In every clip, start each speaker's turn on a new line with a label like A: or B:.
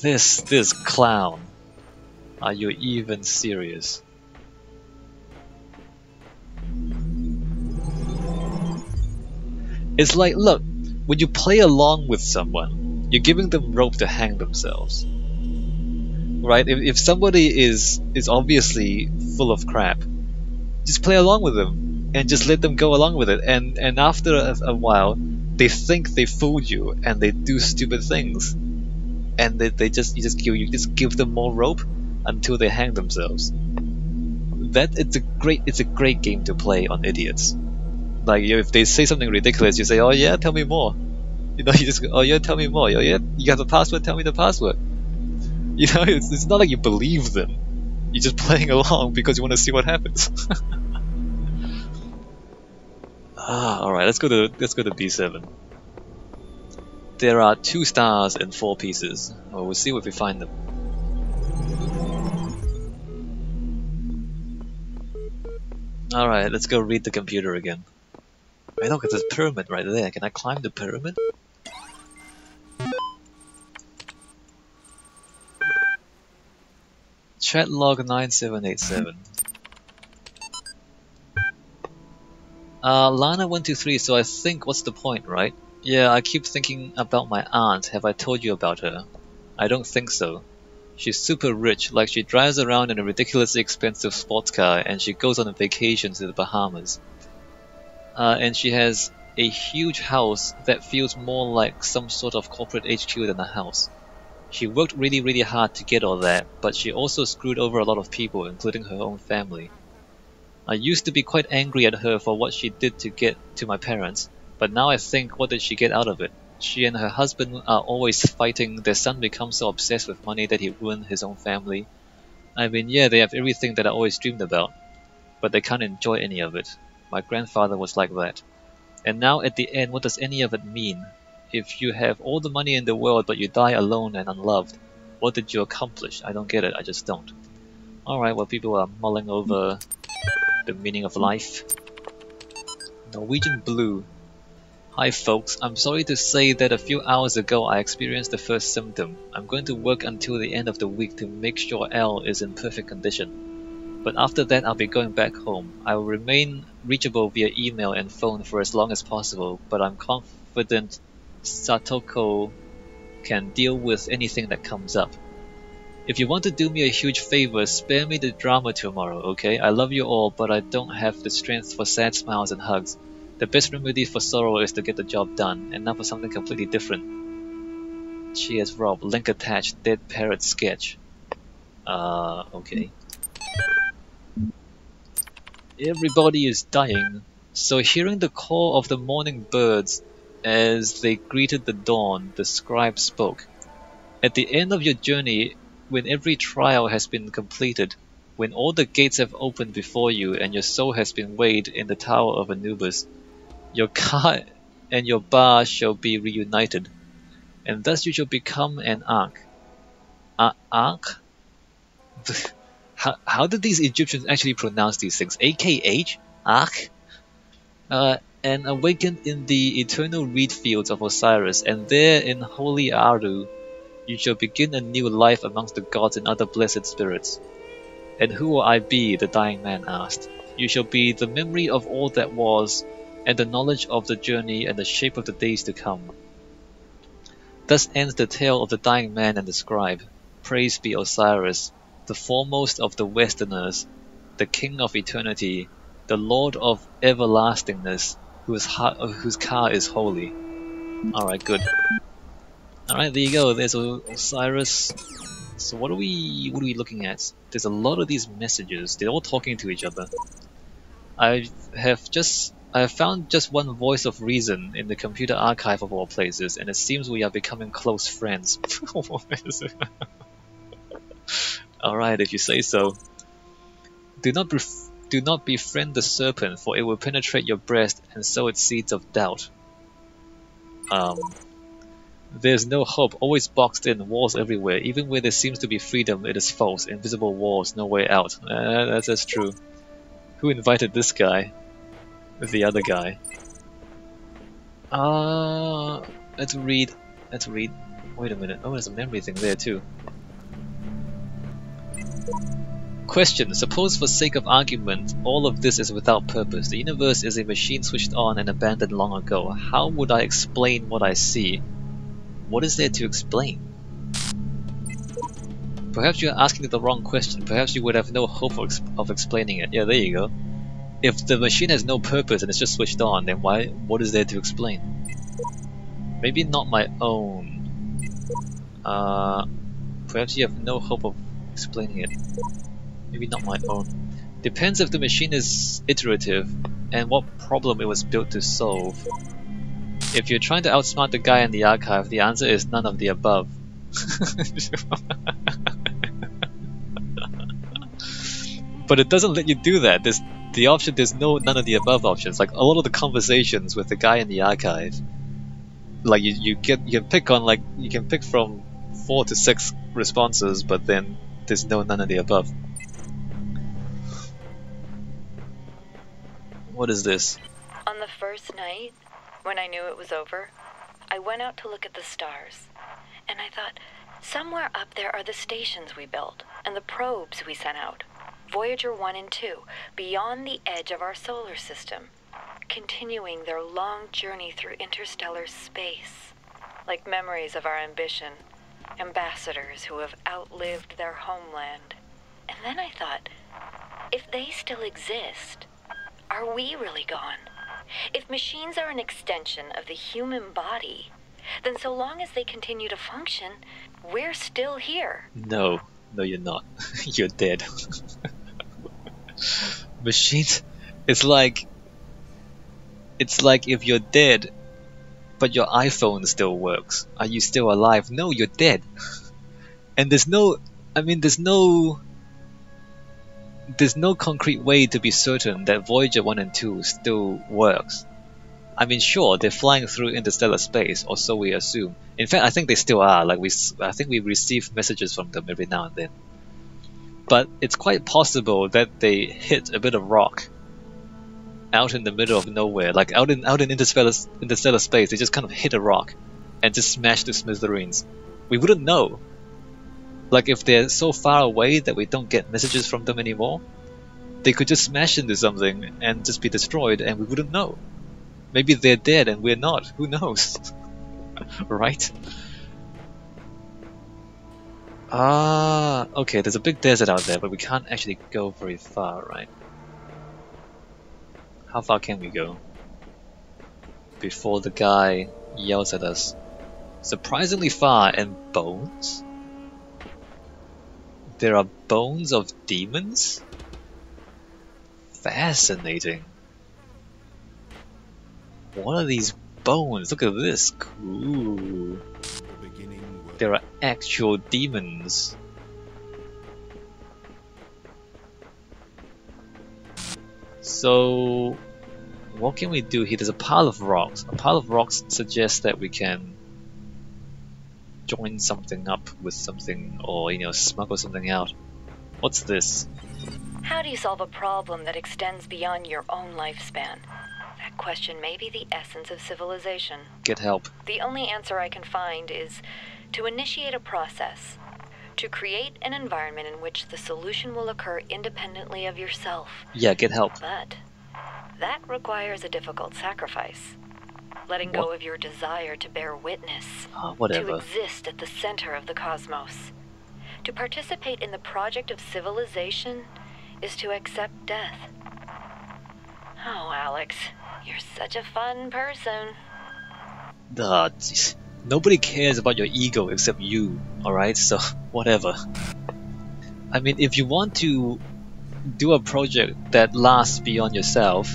A: This clown. Are you even serious? It's like, look, when you play along with someone, you're giving them rope to hang themselves. Right? If somebody is obviously full of crap, just play along with them and just let them go along with it. And after a while, they think they fooled you and they do stupid things. And you just give them more rope until they hang themselves. It's a great game to play on idiots. Like, if they say something ridiculous, you say, "Oh yeah, tell me more." You know, you just go, "Oh yeah, tell me more." "Oh yeah, you have the password? Tell me the password." You know, it's not like you believe them. You're just playing along because you want to see what happens. All right, let's go to B7. There are 2 stars and 4 pieces. Well, we'll see if we find them. All right, let's go read the computer again. Wait, look, there's a pyramid right there. Can I climb the pyramid? Chat log 9787. Lana123, so I think, what's the point, right? Yeah, I keep thinking about my aunt. Have I told you about her? I don't think so. She's super rich, like she drives around in a ridiculously expensive sports car and she goes on a vacation to the Bahamas. And she has a huge house that feels more like some sort of corporate HQ than a house. She worked really hard to get all that, but she also screwed over a lot of people, including her own family. I used to be quite angry at her for what she did to get to my parents, but now I think, what did she get out of it? She and her husband are always fighting. Their son becomes so obsessed with money that he ruined his own family. I mean, yeah, they have everything that I always dreamed about, but they can't enjoy any of it. My grandfather was like that. And now at the end, what does any of it mean? If you have all the money in the world but you die alone and unloved, what did you accomplish? I don't get it, I just don't. Alright, well, people are mulling over the meaning of life. Norwegian Blue. Hi folks, I'm sorry to say that a few hours ago I experienced the first symptom. I'm going to work until the end of the week to make sure L is in perfect condition. But after that I'll be going back home. I will remain reachable via email and phone for as long as possible, but I'm confident Satoko can deal with anything that comes up. If you want to do me a huge favor, spare me the drama tomorrow, okay? I love you all, but I don't have the strength for sad smiles and hugs. The best remedy for sorrow is to get the job done, and now for something completely different. Cheers, Rob. Link attached. Dead parrot sketch. Okay. Everybody is dying, so hearing the call of the morning birds as they greeted the dawn, the scribe spoke. At the end of your journey, when every trial has been completed, when all the gates have opened before you and your soul has been weighed in the Tower of Anubis, your car and your bar shall be reunited, and thus you shall become an Ark. Ark? How did these Egyptians actually pronounce these things? AKH? Ark? And awakened in the eternal reed fields of Osiris, and there in holy Aru, you shall begin a new life amongst the gods and other blessed spirits. And who will I be? The dying man asked. You shall be the memory of all that was, and the knowledge of the journey and the shape of the days to come. Thus ends the tale of the dying man and the scribe. Praise be Osiris, the foremost of the Westerners, the king of eternity, the lord of everlastingness, whose car is holy. Alright, good. Alright, there you go, there's Osiris. So what are we looking at? There's a lot of these messages, they're all talking to each other. I have found just one voice of reason in the computer archive of all places, and it seems we are becoming close friends. Alright, if you say so. Do not befriend the serpent, for it will penetrate your breast and sow its seeds of doubt. There's no hope, always boxed in, walls everywhere. Even where there seems to be freedom, it is false. Invisible walls, no way out. That's true. Who invited this guy? The other guy. Let's read. Wait a minute. Oh, there's a memory thing there too. Question. Suppose for sake of argument, all of this is without purpose. The universe is a machine switched on and abandoned long ago. How would I explain what I see? What is there to explain? Perhaps you're asking the wrong question. Perhaps you would have no hope of explaining it. Yeah, there you go. If the machine has no purpose and it's just switched on, then what is there to explain? Maybe not my own. Perhaps you have no hope of explaining it. Maybe not my own. Depends if the machine is iterative and what problem it was built to solve. If you're trying to outsmart the guy in the archive, the answer is none of the above. But it doesn't let you do that. There's none of the above options. Like a lot of the conversations with the guy in the archive, like you can pick from 4 to 6 responses, but then there's none of the above. What is this?
B: On the first night, when I knew it was over, I went out to look at the stars, and I thought, somewhere up there are the stations we built and the probes we sent out. Voyager 1 and 2, beyond the edge of our solar system, continuing their long journey through interstellar space, like memories of our ambition, ambassadors who have outlived their homeland. And then I thought, if they still exist, are we really gone? If machines are an extension of the human body, then so long as they continue to function, we're still here.
A: No, you're not. You're dead. Machines, it's like if you're dead, but your iPhone still works. Are you still alive? No, you're dead. And there's no concrete way to be certain that Voyager 1 and 2 still works. I mean, sure, they're flying through interstellar space, or so we assume. In fact, I think they still are. Like I think we receive messages from them every now and then. But it's quite possible that they hit a bit of rock out in the middle of nowhere, like out in interstellar space. They just kind of hit a rock and just smash to smithereens. We wouldn't know. Like if they're so far away that we don't get messages from them anymore, they could just smash into something and just be destroyed, and we wouldn't know. Maybe they're dead and we're not. Who knows? Right? Okay, there's a big desert out there, but we can't actually go very far, right? How far can we go before the guy yells at us? Surprisingly far. And bones? There are bones of demons? Fascinating. What are these bones? Look at this. Cool. There are actual demons. So, what can we do here? There's a pile of rocks. A pile of rocks suggests that we can join something up with something, or smuggle something out. What's this?
B: How do you solve a problem that extends beyond your own lifespan? That question may be the essence of civilization.
A: Get help.
B: The only answer I can find is to initiate a process, to create an environment in which the solution will occur independently of yourself.
A: Yeah, get help.
B: But that requires a difficult sacrifice. Letting go of your desire to bear witness,
A: whatever.
B: To exist at the center of the cosmos. To participate in the project of civilization is to accept death. Oh, Alex, you're such a fun person.
A: Jeez. Nobody cares about your ego except you, alright? So, whatever. I mean, if you want to do a project that lasts beyond yourself,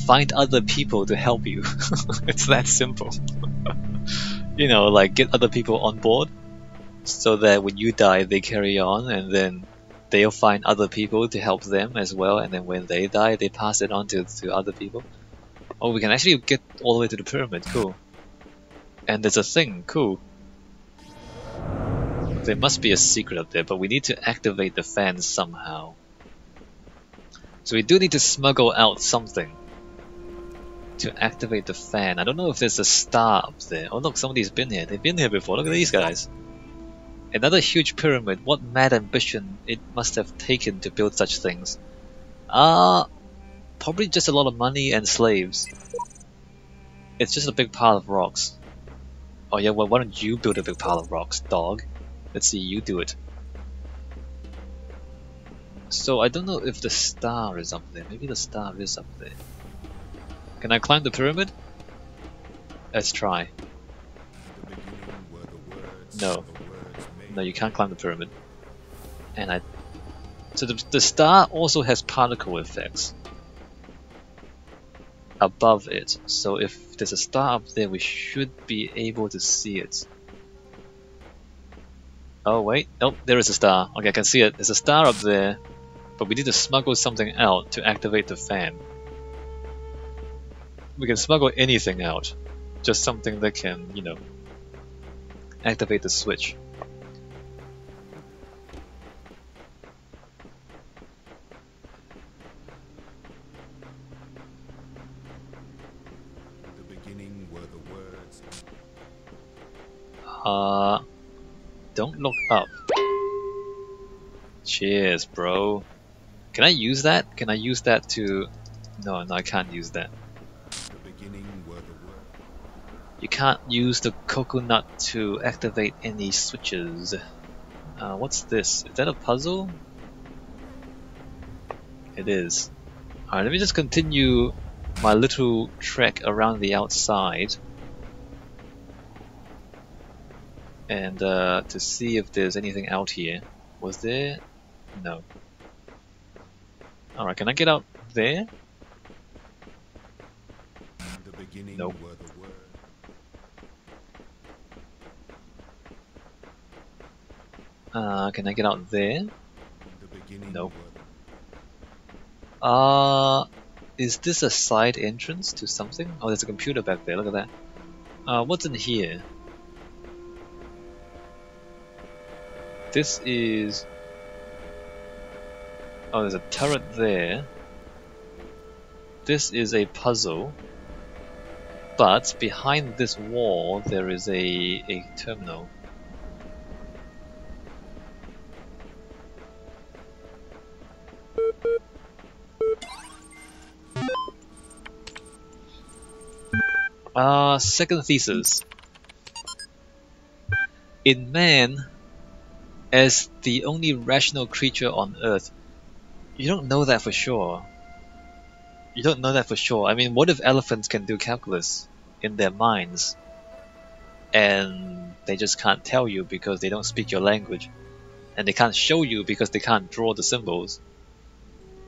A: find other people to help you. It's that simple. Like get other people on board so that when you die they carry on, and then they'll find other people to help them as well, and then when they die they pass it on to other people. Oh, we can actually get all the way to the pyramid. Cool. And there's a thing. Cool. There must be a secret up there, but we need to activate the fans somehow. So we do need to smuggle out something. to activate the fan. I don't know if there's a star up there. Oh look, somebody's been here. They've been here before. Look at these guys. Another huge pyramid. What mad ambition it must have taken to build such things. Probably just a lot of money and slaves. It's just a big pile of rocks. Oh yeah, well why don't you build a big pile of rocks, dog? Let's see you do it. So I don't know if the star is up there. Maybe the star is up there. Can I climb the pyramid? Let's try. No. No, you can't climb the pyramid. And so the star also has particle effects above it. So if there's a star up there, we should be able to see it. Oh wait, nope, there is a star. Okay, I can see it. There's a star up there, but we need to smuggle something out to activate the fan. We can smuggle anything out, just something that can, you know, activate the switch. Don't look up. Cheers, bro. Can I use that? Can I use that to... No, I can't use that. You can't use the coconut to activate any switches. What's this? Is that a puzzle? It is. Alright, let me just continue my little trek around the outside. And to see if there's anything out here. Was there? No. Alright, can I get out there? Nope. Can I get out there? Nope. Is this a side entrance to something? Oh, there's a computer back there, look at that. What's in here? This is... Oh, there's a turret there. This is a puzzle. But behind this wall there is a terminal. Second thesis. In man, as the only rational creature on Earth, you don't know that for sure. You don't know that for sure. I mean, what if elephants can do calculus in their minds and they just can't tell you because they don't speak your language, and they can't show you because they can't draw the symbols?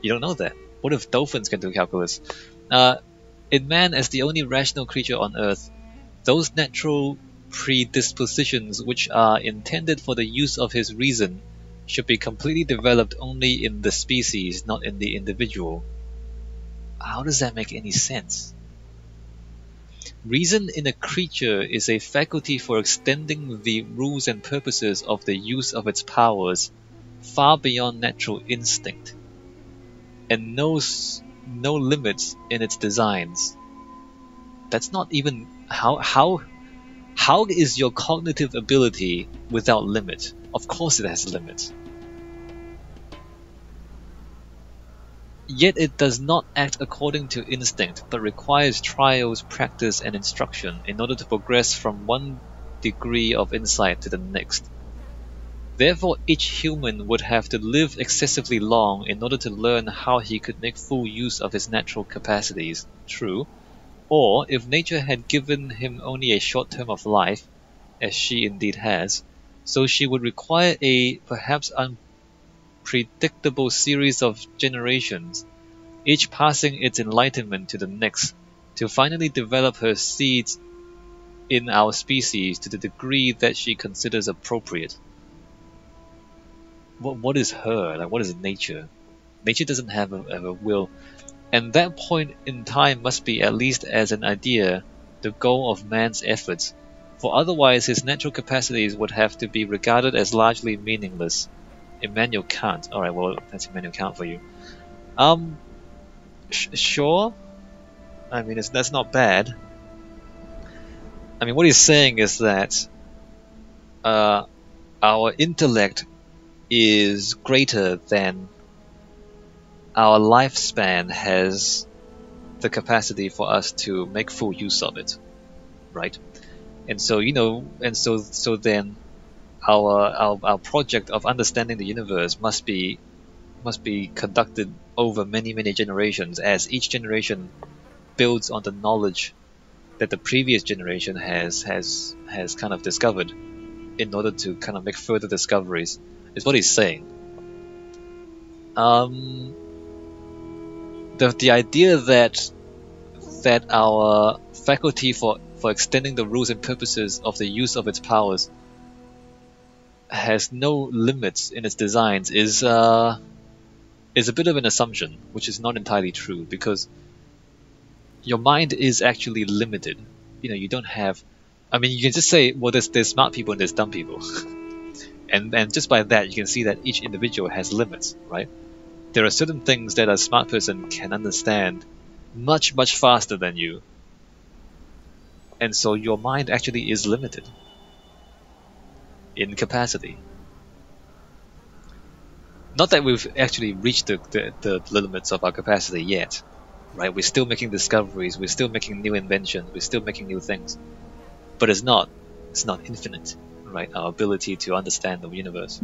A: You don't know that. What if dolphins can do calculus? In man, as the only rational creature on Earth, those natural predispositions which are intended for the use of his reason should be completely developed only in the species, not in the individual. How does that make any sense? Reason in a creature is a faculty for extending the rules and purposes of the use of its powers far beyond natural instinct, and knows no limits in its designs. That's not even... How is your cognitive ability without limit? Of course it has limits. Yet it does not act according to instinct, but requires trials, practice, and instruction in order to progress from one degree of insight to the next. Therefore, each human would have to live excessively long in order to learn how he could make full use of his natural capacities. True. Or, if nature had given him only a short term of life, as she indeed has, so she would require a perhaps unpredictable series of generations, each passing its enlightenment to the next, to finally develop her seeds in our species to the degree that she considers appropriate. What is her? Like, what is nature? Nature doesn't have a will. And that point in time must be, at least as an idea, the goal of man's efforts, for otherwise his natural capacities would have to be regarded as largely meaningless. Immanuel Kant. Alright, well, that's Immanuel Kant for you. Sure. I mean, that's not bad. I mean, what he's saying is that our intellect is greater than our lifespan has the capacity for us to make full use of it, right? And so so then our project of understanding the universe must be conducted over many generations, as each generation builds on the knowledge that the previous generation has kind of discovered in order to kind of make further discoveries, is what he's saying. The idea that our faculty for extending the rules and purposes of the use of its powers has no limits in its designs is a bit of an assumption, which is not entirely true, because your mind is actually limited. You don't have. I mean, you can just say, well, there's smart people and there's dumb people, and just by that you can see that each individual has limits, right? There are certain things that a smart person can understand much faster than you, and so your mind actually is limited in capacity. Not that we've actually reached the limits of our capacity yet, right? We're still making discoveries, we're still making new inventions, we're still making new things. But it's not infinite, right? Our ability to understand the universe.